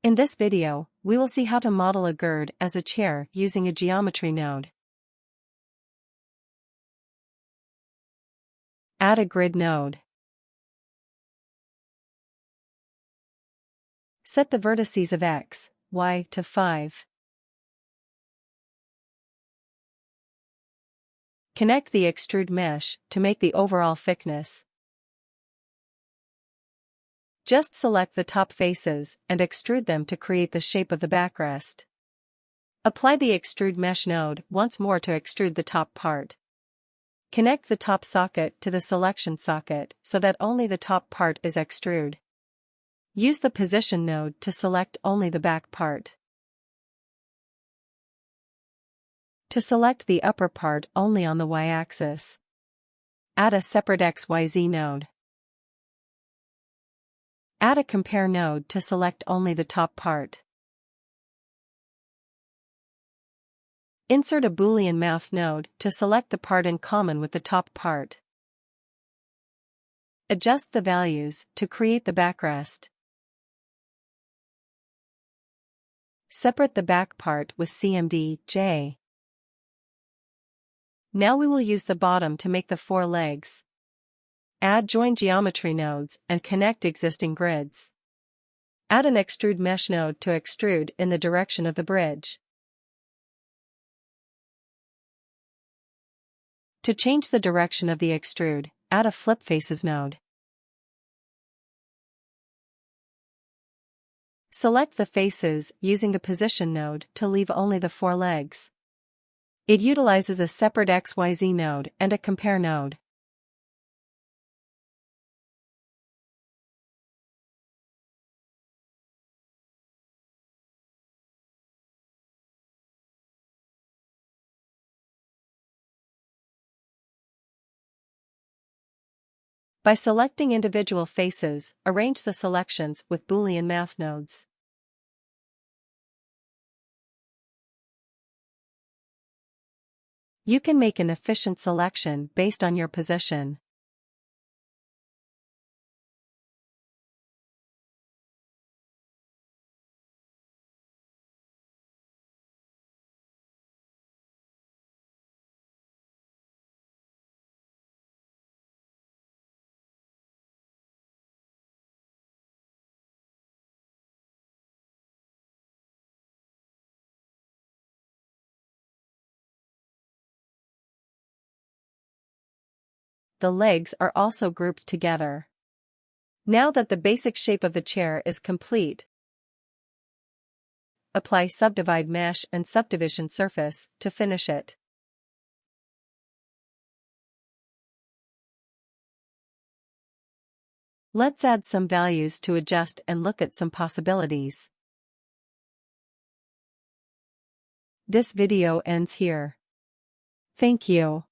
In this video, we will see how to model a gird as a chair using a geometry node. Add a grid node. Set the vertices of x, y to 5. Connect the extrude mesh to make the overall thickness. Just select the top faces and extrude them to create the shape of the backrest. Apply the extrude mesh node once more to extrude the top part. Connect the top socket to the selection socket so that only the top part is extrude. Use the position node to select only the back part. To select the upper part only on the y-axis, add a separate XYZ node. Add a compare node to select only the top part. Insert a Boolean math node to select the part in common with the top part. Adjust the values to create the backrest. Separate the back part with CMD J. Now we will use the bottom to make the 4 legs. Add join geometry nodes and connect existing grids. Add an extrude mesh node to extrude in the direction of the bridge. To change the direction of the extrude, add a flip faces node. Select the faces using the position node to leave only the 4 legs. It utilizes a separate XYZ node and a compare node. By selecting individual faces, arrange the selections with Boolean math nodes. You can make an efficient selection based on your position. The legs are also grouped together. Now that the basic shape of the chair is complete, apply subdivide mesh and subdivision surface to finish it. Let's add some values to adjust and look at some possibilities. This video ends here. Thank you.